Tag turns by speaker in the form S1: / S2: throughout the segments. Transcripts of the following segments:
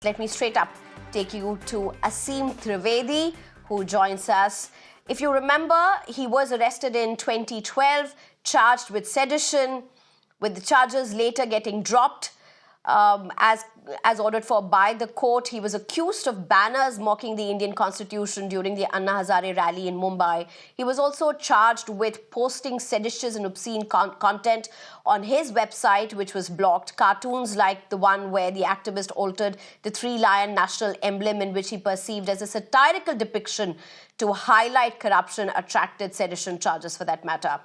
S1: Let me straight up take you to Asim Trivedi, who joins us. If you remember, he was arrested in 2012, charged with sedition, with the charges later getting dropped as ordered for by the court. He was accused of banners mocking the Indian Constitution during the Anna Hazare rally in Mumbai. He was also charged with posting seditious and obscene content on his website, which was blocked. Cartoons like the one where the activist altered the three-lion national emblem, in which he perceived as a satirical depiction to highlight corruption, attracted sedition charges for that matter.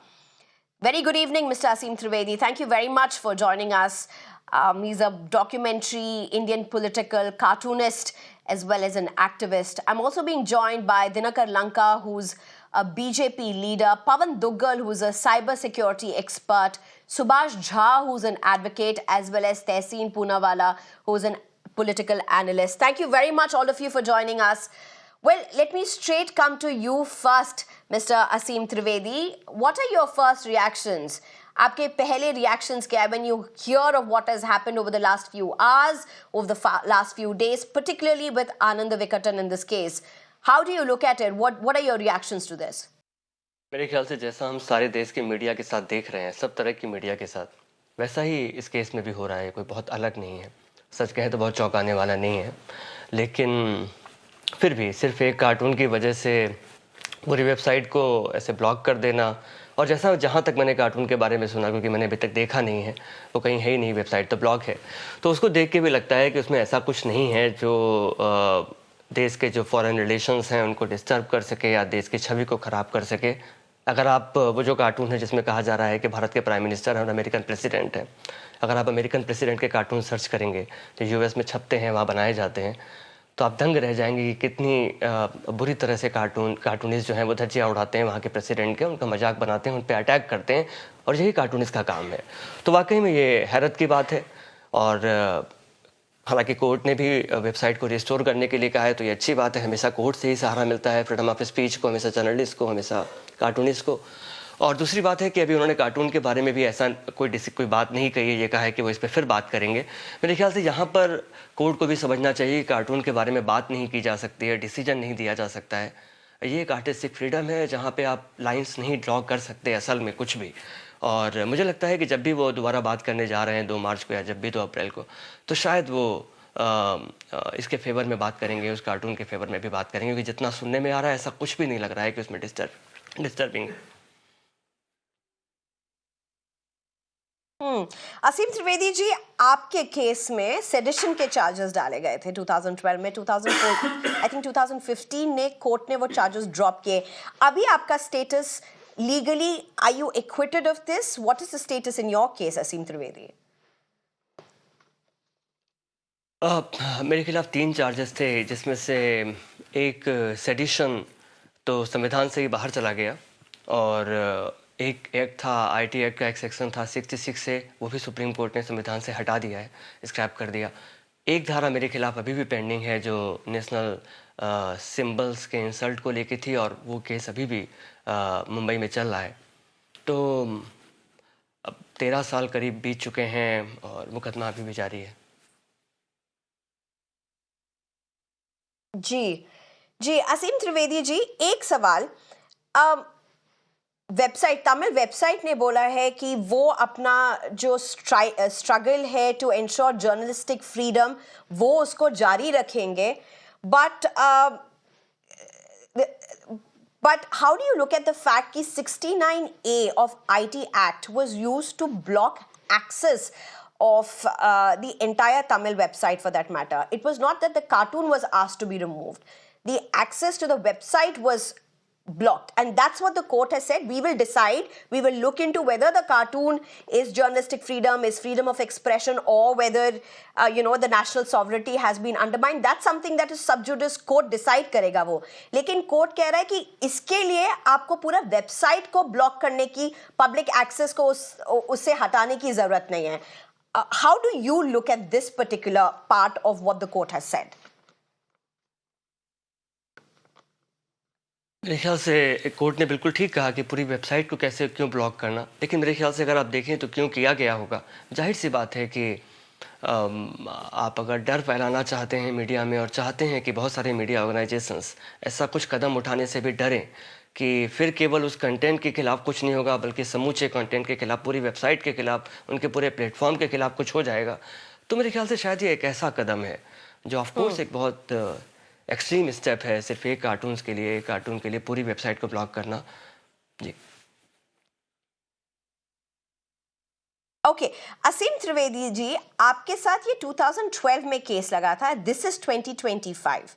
S1: Very good evening, Mr. Asim Trivedi. Thank you very much for joining us. He's a documentary Indian political cartoonist as well as an activist. I'm also being joined by Dinakar Lanka, who's a BJP leader, Pawan Duggal, who's a cyber security expert, Subhash Jha, who's an advocate, as well as Tehseen Poonawala, who's a political analyst. Thank you very much, all of you, for joining us. Well, let me straight come to you first, Mr. Asim Trivedi. What are your first reactions? आपके पहले reactions क्या है when you hear of what has happened over the last few hours, over the last few days, particularly with Anand Vikatan in this case? How do you look at it? What are your reactions to this?
S2: मेरे ख्याल से जैसा हम सारे देश के media के साथ देख रहे हैं, सब तरह की मीडिया के साथ, वैसा ही इस केस में भी हो रहा है। कोई बहुत अलग नहीं है। सच कहें तो बहुत चौंकाने वाला नहीं है, लेकिन फिर भी सिर्फ एक कार्टून की वजह से पूरी वेबसाइट को ऐसे ब्लॉक कर देना, और जैसा जहाँ तक मैंने कार्टून के बारे में सुना, क्योंकि मैंने अभी तक देखा नहीं है, वो कहीं है ही नहीं, वेबसाइट तो ब्लॉक है, तो उसको देख के भी लगता है कि उसमें ऐसा कुछ नहीं है जो देश के जो फॉरेन रिलेशंस हैं उनको डिस्टर्ब कर सके या देश की छवि को ख़राब कर सके। अगर आप वो जो कार्टून है जिसमें कहा जा रहा है कि भारत के प्राइम मिनिस्टर और अमेरिकन प्रेसिडेंट हैं, अगर आप अमेरिकन प्रेसिडेंट के कार्टून सर्च करेंगे तो यूएस में छपते हैं, वहाँ बनाए जाते हैं, तो आप दंग रह जाएंगे कि कितनी बुरी तरह से कार्टूनिस्ट जो हैं वो धज्जियाँ उड़ाते हैं वहाँ के प्रेसिडेंट के, उनका मजाक बनाते हैं, उन पर अटैक करते हैं, और यही कार्टूनिस्ट का काम है। तो वाकई में ये हैरत की बात है। और हालांकि कोर्ट ने भी वेबसाइट को रिस्टोर करने के लिए कहा है, तो ये अच्छी बात है। हमेशा कोर्ट से ही सहारा मिलता है, फ्रीडम ऑफ स्पीच को, हमेशा जर्नलिस्ट को, हमेशा कार्टूनिस्ट को। और दूसरी बात है कि अभी उन्होंने कार्टून के बारे में भी ऐसा कोई बात नहीं कही है, ये कहा है कि वो इस पर फिर बात करेंगे। मेरे ख्याल से यहाँ पर कोर्ट को भी समझना चाहिए कि कार्टून के बारे में बात नहीं की जा सकती है, डिसीजन नहीं दिया जा सकता है। ये एक आर्टिस्टिक फ्रीडम है जहाँ पे आप लाइंस नहीं ड्रॉ कर सकते असल में कुछ भी। और मुझे लगता है कि जब भी वो दोबारा बात करने जा रहे हैं 2 मार्च को या जब भी 2 अप्रैल को, तो शायद वो इसके फेवर में बात करेंगे, उस कार्टून के फेवर में भी बात करेंगे, क्योंकि जितना सुनने में आ रहा है ऐसा कुछ भी नहीं लग रहा है कि उसमें डिस्टर्बिंग।
S1: असीम त्रिवेदी जी, आपके केस में सेडिशन के चार्जेस डाले गए थे 2012 में, 2004 आई थिंक 2015 ने कोर्ट ने वो चार्जेस ड्रॉप किए। अभी आपका status legally, are you acquitted of this? What is the status in your case, Aseem Trivedi?
S2: मेरे खिलाफ 3 चार्जेस थे, जिसमें से एक सेडिशन तो संविधान से ही बाहर चला गया, और एक एक्ट था, आईटी एक्ट का एक सेक्शन था 66 से, वो भी सुप्रीम कोर्ट ने संविधान से हटा दिया है, स्क्रैप कर दिया। एक धारा मेरे खिलाफ अभी भी पेंडिंग है जो नेशनल सिंबल्स के इंसल्ट को लेके थी, और वो केस अभी भी मुंबई में चल रहा है। तो अब 13 साल करीब बीत चुके हैं और मुकदमा अभी भी जारी है।
S1: जी असीम त्रिवेदी जी, एक सवाल। वेबसाइट, तमिल वेबसाइट ने बोला है कि वो अपना जो स्ट्रगल है टू एंश्योर जर्नलिस्टिक फ्रीडम, वो उसको जारी रखेंगे, but how do you look at the fact कि 69A of IT Act was used to block access of the entire Tamil website for that matter? It was not that the cartoon was asked to be removed. The access to the website was blocked, and that's what the court has said. We will decide, we will look into whether the cartoon is journalistic freedom, is freedom of expression, or whether the national sovereignty has been undermined. That's something that is sub judice, court decide करेगा वो। लेकिन court कह रहा है कि इसके लिए आपको पूरा वेबसाइट को ब्लॉक करने की, पब्लिक एक्सेस को उससे हटाने की जरूरत नहीं है। How do you look at this particular part of what the court has said?
S2: मेरे ख्याल से कोर्ट ने बिल्कुल ठीक कहा कि पूरी वेबसाइट को कैसे क्यों ब्लॉक करना, लेकिन मेरे ख्याल से अगर आप देखें तो क्यों किया गया होगा। जाहिर सी बात है कि आप अगर डर फैलाना चाहते हैं मीडिया में और चाहते हैं कि बहुत सारे मीडिया ऑर्गेनाइजेशंस ऐसा कुछ कदम उठाने से भी डरें कि फिर केवल उस कंटेंट के खिलाफ कुछ नहीं होगा बल्कि समूचे कंटेंट के खिलाफ, पूरी वेबसाइट के खिलाफ, उनके पूरे प्लेटफॉर्म के खिलाफ कुछ हो जाएगा, तो मेरे ख्याल से शायद ये एक ऐसा कदम है जो ऑफ कोर्स एक बहुत एक्सट्रीम स्टेप है, सिर्फ एक कार्टून के लिए पूरी वेबसाइट को ब्लॉक करना। जी।
S1: ओके, असीम त्रिवेदी जी, आपके साथ ये 2012 में केस लगा था, this is 2025.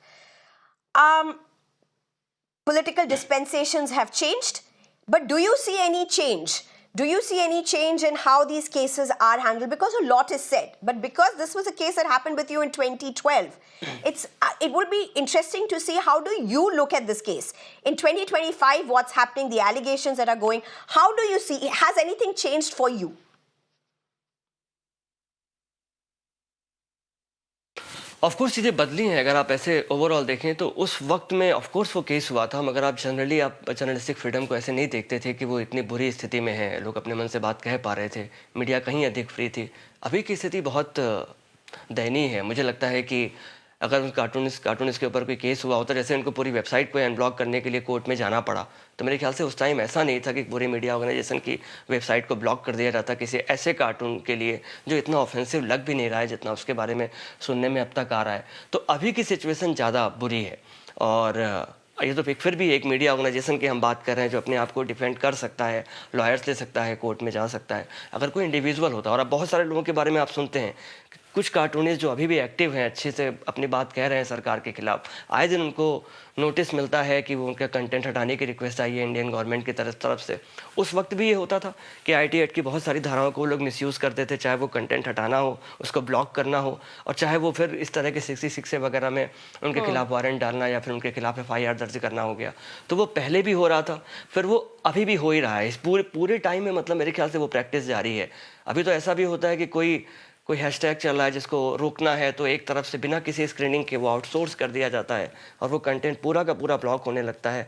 S1: Political dispensations have changed, but do you see any change? Do you see any change in how these cases are handled? Because a lot is said, but because this was a case that happened with you in 2012, it would be interesting to see how do you look at this case in 2025. What's happening? The allegations that are going. How do you see? Has anything changed for you?
S2: Of course चीज़ें बदली हैं। अगर आप ऐसे overall देखें तो उस वक्त में ऑफ कोर्स वो केस हुआ था, मगर आप जर्नलिस्टिक फ्रीडम को ऐसे नहीं देखते थे कि वो इतनी बुरी स्थिति में है, लोग अपने मन से बात कह पा रहे थे, मीडिया कहीं अधिक फ्री थी। अभी की स्थिति बहुत दयनीय है। मुझे लगता है कि अगर उन कार्टूनिस्ट के ऊपर कोई केस हुआ होता, जैसे उनको पूरी वेबसाइट को अनब्लॉक करने के लिए कोर्ट में जाना पड़ा, तो मेरे ख्याल से उस टाइम ऐसा नहीं था कि पूरी मीडिया ऑर्गेनाइजेशन की वेबसाइट को ब्लॉक कर दिया जाता किसी ऐसे कार्टून के लिए जो इतना ऑफेंसिव लग भी नहीं रहा है जितना उसके बारे में सुनने में अब तक आ रहा है। तो अभी की सिचुएशन ज़्यादा बुरी है। और ये तो फिर भी एक मीडिया ऑर्गेनाइजेशन की हम बात कर रहे हैं जो अपने आप को डिफेंड कर सकता है, लॉयर्स ले सकता है, कोर्ट में जा सकता है। अगर कोई इंडिविजुअल होता, और अब बहुत सारे लोगों के बारे में आप सुनते हैं, कुछ कार्टूनिस्ट जो अभी भी एक्टिव हैं, अच्छे से अपनी बात कह रहे हैं सरकार के खिलाफ, आए दिन उनको नोटिस मिलता है कि वो उनका कंटेंट हटाने की रिक्वेस्ट आई है इंडियन गवर्नमेंट की तरफ से। उस वक्त भी ये होता था कि IT एक्ट की बहुत सारी धाराओं को लोग मिसयूज़ करते थे, चाहे वो कंटेंट हटाना हो, उसको ब्लॉक करना हो, और चाहे वो फिर इस तरह के 66 वगैरह में उनके खिलाफ वारंट डालना या फिर उनके खिलाफ FIR दर्ज करना हो गया। तो वो पहले भी हो रहा था, फिर वो अभी भी हो ही रहा है। इस पूरे टाइम में मतलब मेरे ख्याल से वो प्रैक्टिस जारी है। अभी तो ऐसा भी होता है कि कोई हैशटैग चल रहा है जिसको रोकना है, तो एक तरफ से बिना किसी स्क्रीनिंग के वो आउटसोर्स कर दिया जाता है और वो कंटेंट पूरा का पूरा ब्लॉक होने लगता है।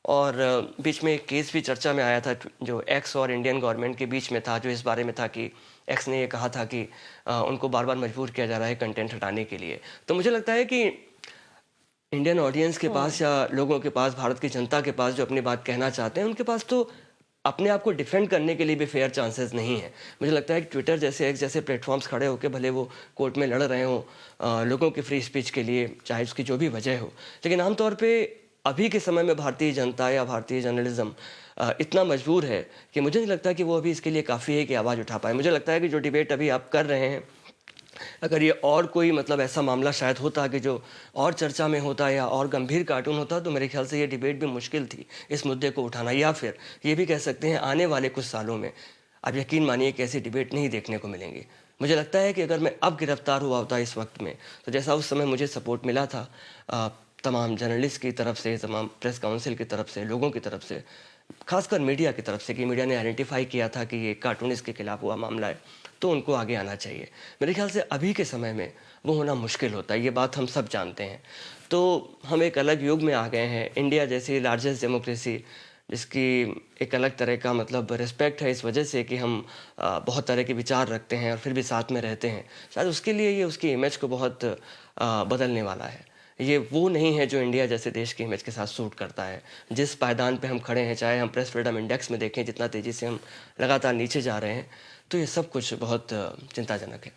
S2: और बीच में एक केस भी चर्चा में आया था जो एक्स और इंडियन गवर्नमेंट के बीच में था, जो इस बारे में था कि एक्स ने ये कहा था कि उनको बार बार मजबूर किया जा रहा है कंटेंट हटाने के लिए। तो मुझे लगता है कि इंडियन ऑडियंस के पास या लोगों के पास, भारत की जनता के पास जो अपनी बात कहना चाहते हैं, उनके पास तो अपने आप को डिफेंड करने के लिए भी फेयर चांसेस नहीं है। मुझे लगता है कि ट्विटर जैसे एक्स जैसे प्लेटफॉर्म्स खड़े होकर भले वो कोर्ट में लड़ रहे हों लोगों की फ्री स्पीच के लिए, चाहे उसकी जो भी वजह हो, लेकिन आमतौर पे अभी के समय में भारतीय जनता या भारतीय जर्नलिज्म इतना मजबूर है कि मुझे नहीं लगता कि वो अभी इसके लिए काफ़ी है कि आवाज़ उठा पाए। मुझे लगता है कि जो डिबेट अभी आप कर रहे हैं, अगर ये और कोई मतलब ऐसा मामला शायद होता कि जो और चर्चा में होता या और गंभीर कार्टून होता, तो मेरे ख्याल से ये डिबेट भी मुश्किल थी इस मुद्दे को उठाना। या फिर ये भी कह सकते हैं आने वाले कुछ सालों में आप यकीन मानिए कि ऐसी डिबेट नहीं देखने को मिलेंगी। मुझे लगता है कि अगर मैं अब गिरफ्तार हुआ होता इस वक्त में, तो जैसा उस समय मुझे सपोर्ट मिला था तमाम जर्नलिस्ट की तरफ से, तमाम प्रेस काउंसिल की तरफ से, लोगों की तरफ से, खासकर मीडिया की तरफ से, कि मीडिया ने आइडेंटिफाई किया था कि ये कार्टूनिस्ट के खिलाफ हुआ मामला है, तो उनको आगे आना चाहिए। मेरे ख्याल से अभी के समय में वो होना मुश्किल होता है, ये बात हम सब जानते हैं। तो हम एक अलग युग में आ गए हैं। इंडिया जैसी लार्जेस्ट डेमोक्रेसी, जिसकी एक अलग तरह का मतलब रिस्पेक्ट है इस वजह से कि हम बहुत तरह के विचार रखते हैं और फिर भी साथ में रहते हैं, शायद उसके लिए ये उसकी इमेज को बहुत बदलने वाला है। ये वो नहीं है जो इंडिया जैसे देश की इमेज के साथ सूट करता है। जिस पायदान पे हम खड़े हैं, चाहे हम प्रेस फ्रीडम इंडेक्स में देखें जितना तेज़ी से हम लगातार नीचे जा रहे हैं, तो ये सब कुछ बहुत चिंताजनक है।